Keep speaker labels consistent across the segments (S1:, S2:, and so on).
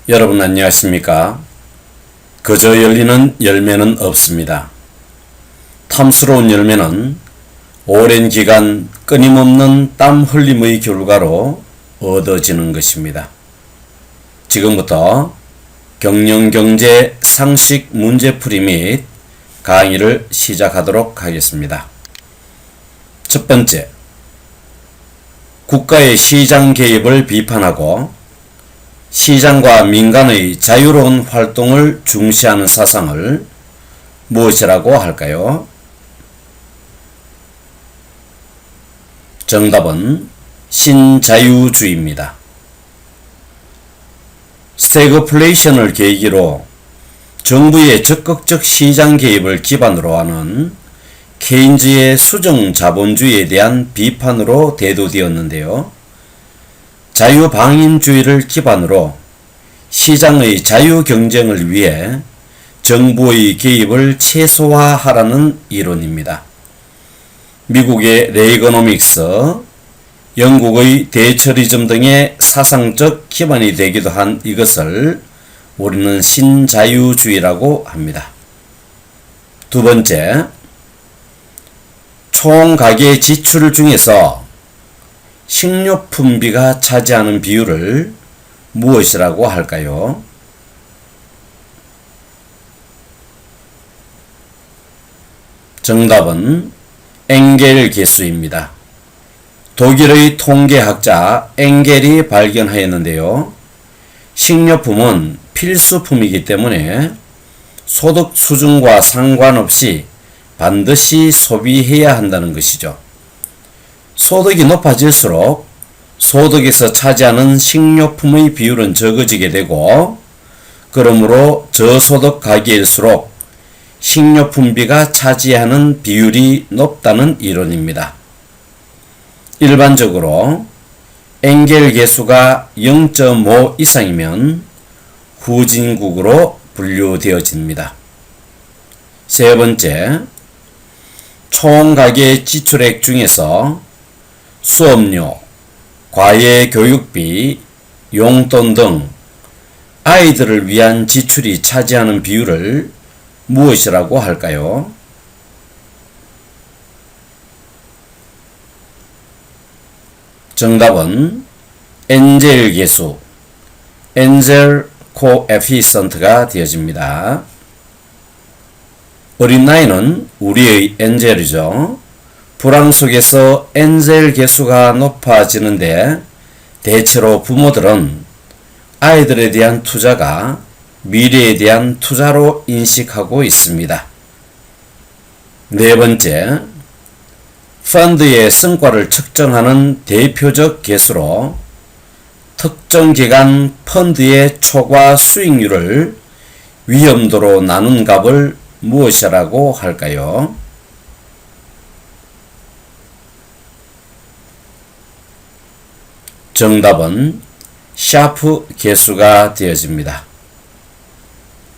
S1: 여러분 안녕하십니까? 그저 열리는 열매는 없습니다. 탐스러운 열매는 오랜 기간 끊임없는 땀 흘림의 결과로 얻어지는 것입니다. 지금부터 경영경제 상식 문제풀이 및 강의를 시작하도록 하겠습니다. 첫 번째, 국가의 시장 개입을 비판하고 시장과 민간의 자유로운 활동을 중시하는 사상을 무엇이라고 할까요? 정답은 신자유주의입니다. 스태그플레이션을 계기로 정부의 적극적 시장 개입을 기반으로 하는 케인즈의 수정자본주의에 대한 비판으로 대두되었는데요. 자유방임주의를 기반으로 시장의 자유경쟁을 위해 정부의 개입을 최소화하라는 이론입니다. 미국의 레이거노믹스, 영국의 대처리즘 등의 사상적 기반이 되기도 한 이것을 우리는 신자유주의라고 합니다. 두 번째, 총 가계 지출 중에서 식료품비가 차지하는 비율을 무엇이라고 할까요? 정답은 엥겔 계수입니다. 독일의 통계학자 엥겔이 발견하였는데요. 식료품은 필수품이기 때문에 소득 수준과 상관없이 반드시 소비해야 한다는 것이죠. 소득이 높아질수록 소득에서 차지하는 식료품의 비율은 적어지게 되고, 그러므로 저소득 가계일수록 식료품비가 차지하는 비율이 높다는 이론입니다. 일반적으로 엥겔 계수가 0.5 이상이면 후진국으로 분류되어집니다. 세 번째, 총 가계 지출액 중에서 수업료, 과외 교육비, 용돈 등 아이들을 위한 지출이 차지하는 비율을 무엇이라고 할까요? 정답은 엔젤 계수, 엔젤 코에피션트가 되어집니다. 어린 나이는 우리의 엔젤이죠. 불황 속에서 엔젤 계수가 높아지는데 대체로 부모들은 아이들에 대한 투자가 미래에 대한 투자로 인식하고 있습니다. 네 번째, 펀드의 성과를 측정하는 대표적 계수로 특정 기간 펀드의 초과 수익률을 위험도로 나눈 값을 무엇이라고 할까요? 정답은 샤프 계수가 되어집니다.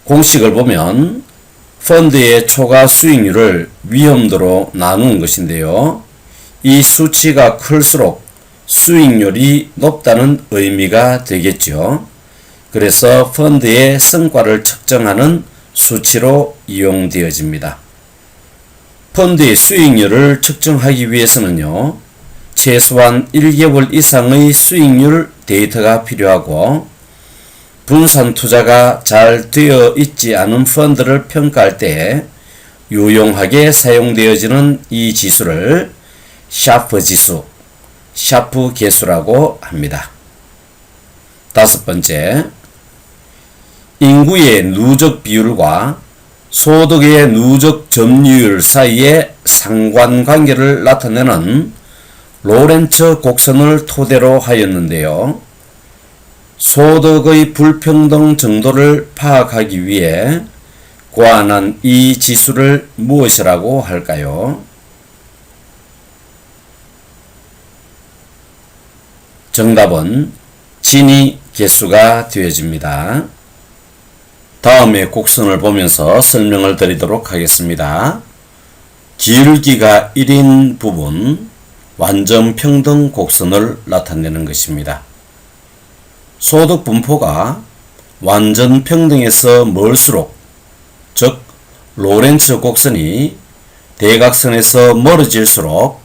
S1: 공식을 보면 펀드의 초과 수익률을 위험도로 나누는 것인데요. 이 수치가 클수록 수익률이 높다는 의미가 되겠죠. 그래서 펀드의 성과를 측정하는 수치로 이용되어집니다. 펀드의 수익률을 측정하기 위해서는요, 최소한 1개월 이상의 수익률 데이터가 필요하고, 분산 투자가 잘 되어 있지 않은 펀드를 평가할 때 유용하게 사용되어지는 이 지수를 샤프 지수, 샤프 계수라고 합니다. 다섯 번째, 인구의 누적 비율과 소득의 누적 점유율 사이의 상관관계를 나타내는 로렌츠 곡선을 토대로 하였는데요. 소득의 불평등 정도를 파악하기 위해 고안한 이 지수를 무엇이라고 할까요? 정답은 지니 계수가 되어집니다. 다음에 곡선을 보면서 설명을 드리도록 하겠습니다. 기울기가 1인 부분 완전 평등 곡선을 나타내는 것입니다. 소득 분포가 완전 평등에서 멀수록, 즉 로렌츠 곡선이 대각선에서 멀어질수록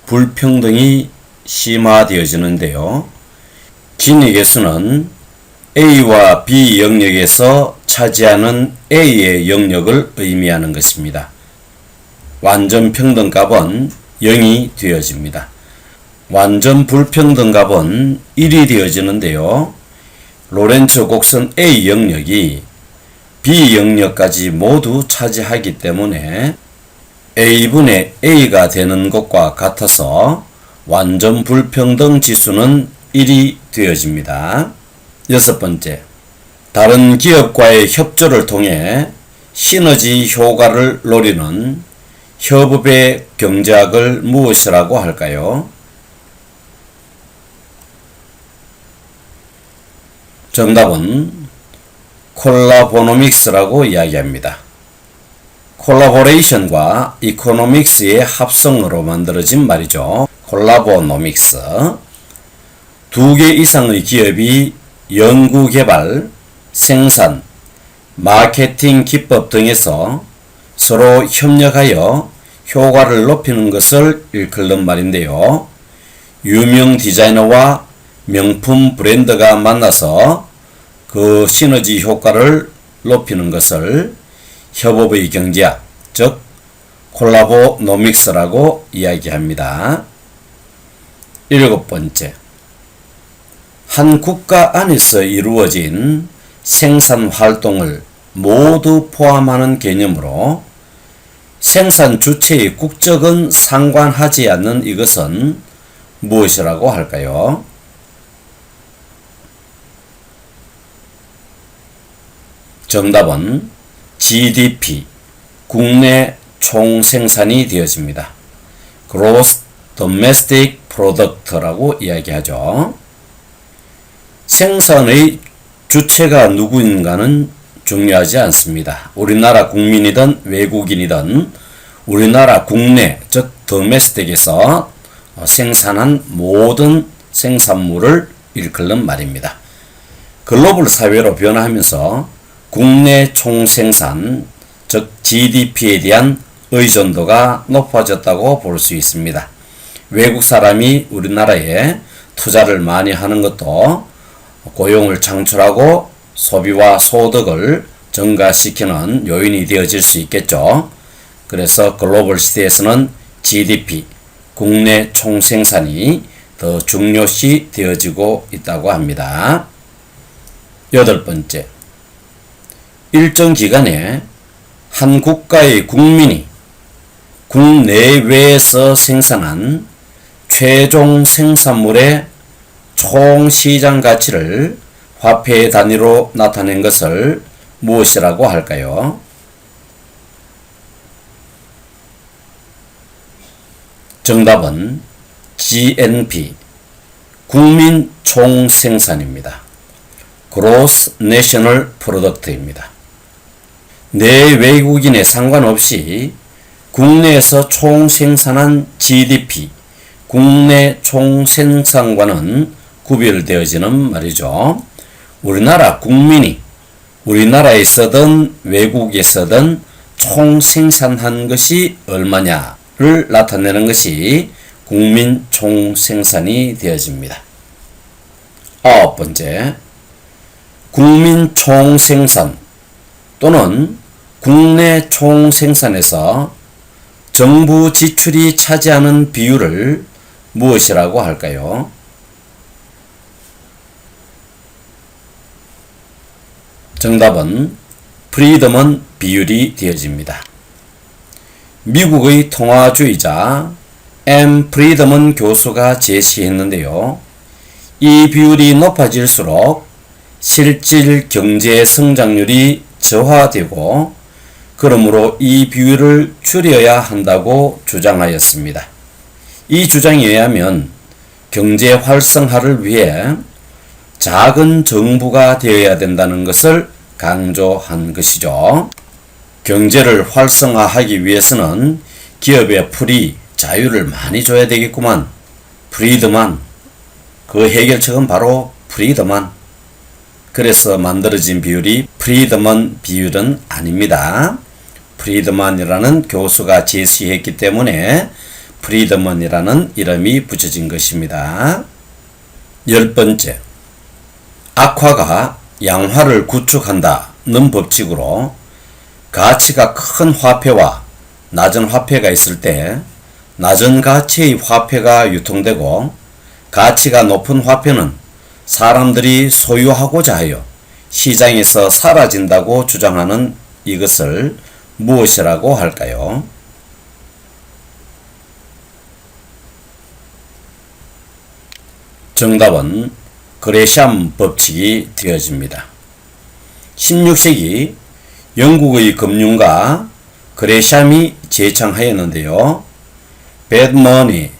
S1: 불평등이 심화되어지는데요. 진위 계수는 A와 B 영역에서 차지하는 A의 영역을 의미하는 것입니다. 완전 평등값은 0이 되어집니다. 완전 불평등값은 1이 되어지는데요. 로렌츠 곡선 A 영역이 B 영역까지 모두 차지하기 때문에 A분의 A가 되는 것과 같아서 완전 불평등 지수는 1이 되어집니다. 여섯 번째, 다른 기업과의 협조를 통해 시너지 효과를 노리는 협업의 경제학을 무엇이라고 할까요? 정답은 콜라보노믹스라고 이야기합니다. 콜라보레이션과 이코노믹스의 합성으로 만들어진 말이죠. 콜라보노믹스. 2개 이상의 기업이 연구개발, 생산, 마케팅 기법 등에서 서로 협력하여 효과를 높이는 것을 일컫는 말인데요. 유명 디자이너와 명품 브랜드가 만나서 그 시너지 효과를 높이는 것을 협업의 경제학, 즉 콜라보노믹스라고 이야기합니다. 일곱 번째, 한 국가 안에서 이루어진 생산 활동을 모두 포함하는 개념으로 생산 주체의 국적은 상관하지 않는 이것은 무엇이라고 할까요? 정답은 GDP, 국내 총생산이 되어집니다. Gross Domestic Product라고 이야기하죠. 생산의 주체가 누구인가는 중요하지 않습니다. 우리나라 국민이든 외국인이든 우리나라 국내, 즉 domestic에서 생산한 모든 생산물을 일컫는 말입니다. 글로벌 사회로 변화하면서 국내 총생산, 즉 GDP에 대한 의존도가 높아졌다고 볼 수 있습니다. 외국 사람이 우리나라에 투자를 많이 하는 것도 고용을 창출하고 소비와 소득을 증가시키는 요인이 되어질 수 있겠죠. 그래서 글로벌 시대에서는 GDP, 국내 총생산이 더 중요시 되어지고 있다고 합니다. 여덟 번째, 일정 기간에 한 국가의 국민이 국내외에서 생산한 최종 생산물의 총 시장 가치를 화폐 단위로 나타낸 것을 무엇이라고 할까요? 정답은 GNP, 국민 총생산입니다. Gross National Product입니다. 내 외국인에 상관없이 국내에서 총생산한 GDP, 국내 총생산과는 구별되어지는 말이죠. 우리나라 국민이 우리나라에서든 외국에서든 총생산한 것이 얼마냐를 나타내는 것이 국민 총생산이 되어집니다. 아홉 번째, 국민 총생산 또는 국내 총생산에서 정부 지출이 차지하는 비율을 무엇이라고 할까요? 정답은 프리덤은 비율이 되어집니다. 미국의 통화주의자 M. 프리덤은 교수가 제시했는데요. 이 비율이 높아질수록 실질 경제 성장률이 저하되고 그러므로 이 비율을 줄여야 한다고 주장하였습니다. 이 주장에 의하면 경제 활성화를 위해 작은 정부가 되어야 된다는 것을 강조한 것이죠. 경제를 활성화하기 위해서는 기업의 프리, 자유를 많이 줘야 되겠구만. 프리드만, 그 해결책은 바로 프리드만. 그래서 만들어진 비율이 프리드먼 비율은 아닙니다. 프리드먼이라는 교수가 제시했기 때문에 프리드먼이라는 이름이 붙여진 것입니다. 10번째, 악화가 양화를 구축한다는 법칙으로 가치가 큰 화폐와 낮은 화폐가 있을 때 낮은 가치의 화폐가 유통되고 가치가 높은 화폐는 사람들이 소유하고자 하여 시장에서 사라진다고 주장하는 이것을 무엇이라고 할까요? 정답은 그레샴 법칙이 되어집니다. 16세기 영국의 금융가 그레샴이 제창하였는데요. Bad money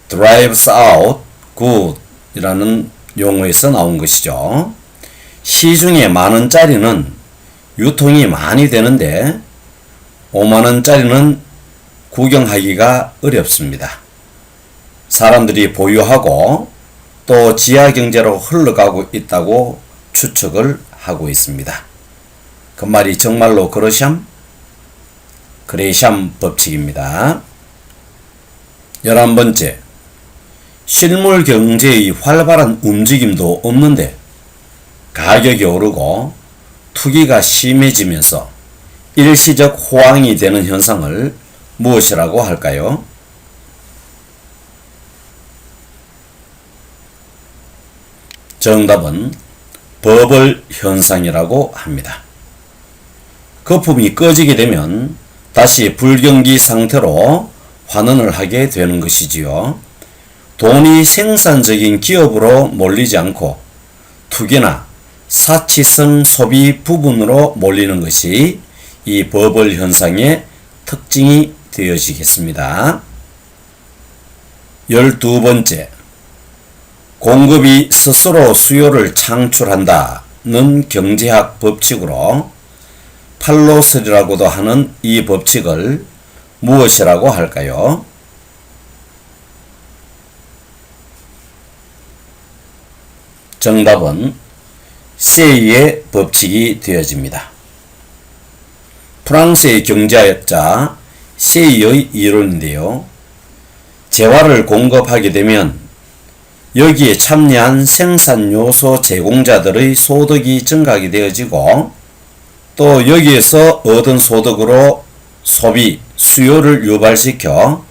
S1: drives out good 이라는 용어에서 나온 것이죠. 시중에 만원짜리는 유통이 많이 되는데 5만원짜리는 구경하기가 어렵습니다. 사람들이 보유하고 또 지하경제로 흘러가고 있다고 추측을 하고 있습니다. 그 말이 정말로 그레샴 법칙입니다. 11번째, 실물 경제의 활발한 움직임도 없는데 가격이 오르고 투기가 심해지면서 일시적 호황이 되는 현상을 무엇이라고 할까요? 정답은 버블 현상이라고 합니다. 거품이 꺼지게 되면 다시 불경기 상태로 환원을 하게 되는 것이지요. 돈이 생산적인 기업으로 몰리지 않고 투기나 사치성 소비 부분으로 몰리는 것이 이 버블 현상의 특징이 되어지겠습니다. 12번째, 공급이 스스로 수요를 창출한다는 경제학 법칙으로 팔로스리라고도 하는 이 법칙을 무엇이라고 할까요? 정답은 세이의 법칙이 되어집니다. 프랑스의 경제학자 세이의 이론인데요. 재화를 공급하게 되면 여기에 참여한 생산요소 제공자들의 소득이 증가하게 되어지고 또 여기에서 얻은 소득으로 소비, 수요를 유발시켜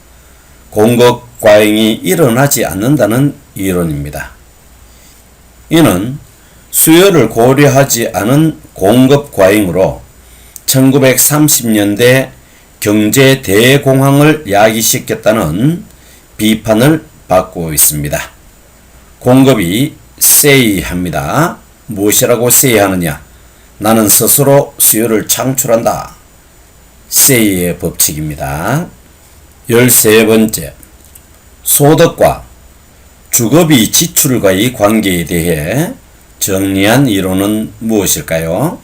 S1: 공급 과잉이 일어나지 않는다는 이론입니다. 이는 수요를 고려하지 않은 공급 과잉으로 1930년대 경제 대공황을 야기시켰다는 비판을 받고 있습니다. 공급이 세이합니다. 무엇이라고 세이하느냐? 나는 스스로 수요를 창출한다. 세이의 법칙입니다. 13번째, 소득과 주거비 지출과의 관계에 대해 정리한 이론은 무엇일까요?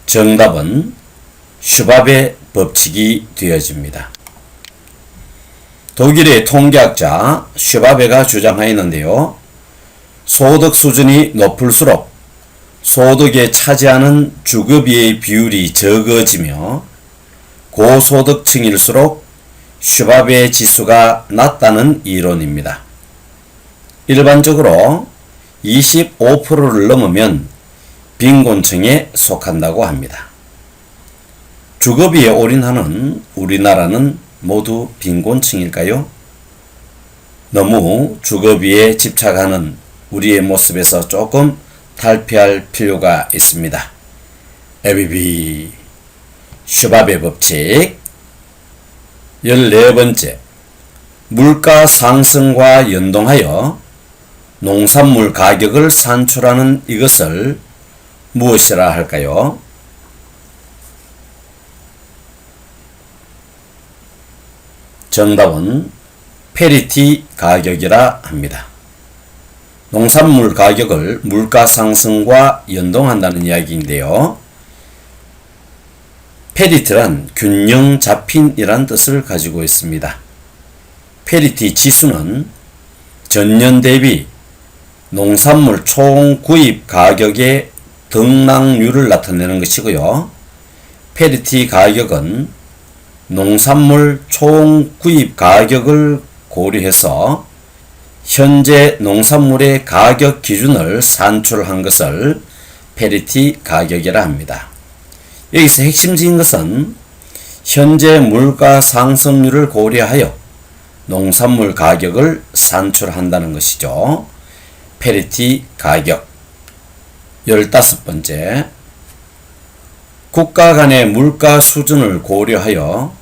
S1: 정답은 슈밥의 법칙이 되어집니다. 독일의 통계학자 슈바베가 주장하였는데요. 소득 수준이 높을수록 소득에 차지하는 주거비의 비율이 적어지며 고소득층일수록 슈바베 지수가 낮다는 이론입니다. 일반적으로 25%를 넘으면 빈곤층에 속한다고 합니다. 주거비에 올인하는 우리나라는 모두 빈곤층일까요? 너무 주거비에 집착하는 우리의 모습에서 조금 탈피할 필요가 있습니다. 에비비 슈밥의 법칙. 14번째, 물가 상승과 연동하여 농산물 가격을 산출하는 이것을 무엇이라 할까요? 정답은 페리티 가격이라 합니다. 농산물 가격을 물가 상승과 연동한다는 이야기인데요. 페리티란 균형 잡힌이란 뜻을 가지고 있습니다. 페리티 지수는 전년 대비 농산물 총 구입 가격의 등락률을 나타내는 것이고요. 페리티 가격은 농산물 총 구입 가격을 고려해서 현재 농산물의 가격 기준을 산출한 것을 페리티 가격이라 합니다. 여기서 핵심적인 것은 현재 물가 상승률을 고려하여 농산물 가격을 산출한다는 것이죠. 페리티 가격. 15번째, 국가 간의 물가 수준을 고려하여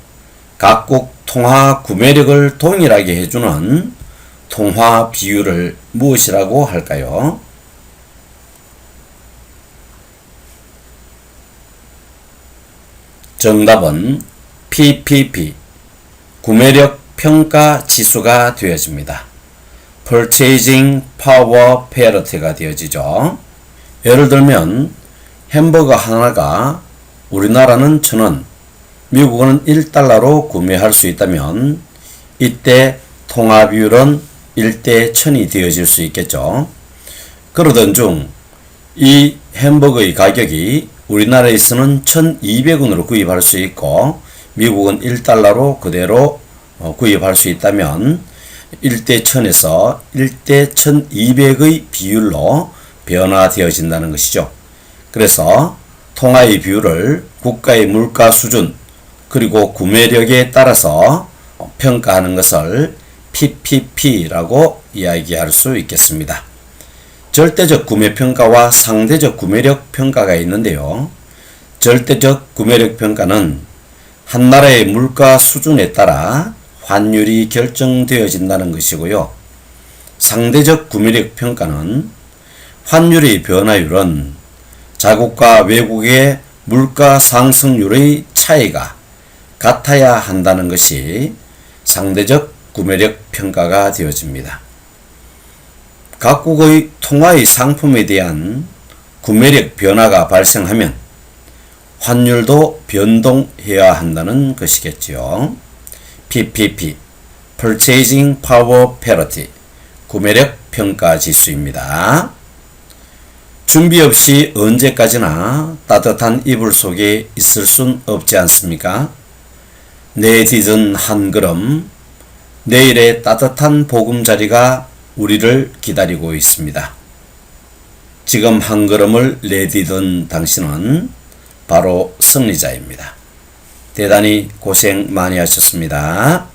S1: 각국 통화 구매력을 동일하게 해주는 통화 비율을 무엇이라고 할까요? 정답은 PPP, 구매력 평가 지수가 되어집니다. Purchasing Power Parity가 되어지죠. 예를 들면 햄버거 하나가 우리나라는 1,000원, 미국은 1달러로 구매할 수 있다면 이때 통화 비율은 1대 1000이 되어질 수 있겠죠. 그러던 중 이 햄버거의 가격이 우리나라에서는 1200원으로 구입할 수 있고 미국은 1달러로 그대로 구입할 수 있다면 1대 1000에서 1대 1200의 비율로 변화되어진다는 것이죠. 그래서 통화의 비율을 국가의 물가 수준 그리고 구매력에 따라서 평가하는 것을 PPP라고 이야기할 수 있겠습니다. 절대적 구매평가와 상대적 구매력 평가가 있는데요. 절대적 구매력 평가는 한 나라의 물가 수준에 따라 환율이 결정되어진다는 것이고요. 상대적 구매력 평가는 환율의 변화율은 자국과 외국의 물가 상승률의 차이가 같아야 한다는 것이 상대적 구매력 평가가 되어집니다. 각국의 통화의 상품에 대한 구매력 변화가 발생하면 환율도 변동해야 한다는 것이겠지요. PPP, Purchasing Power Parity, 구매력 평가 지수입니다. 준비 없이 언제까지나 따뜻한 이불 속에 있을 순 없지 않습니까? 내디딘 한 걸음, 내일의 따뜻한 보금자리가 우리를 기다리고 있습니다. 지금 한 걸음을 내디딘 당신은 바로 승리자입니다. 대단히 고생 많이 하셨습니다.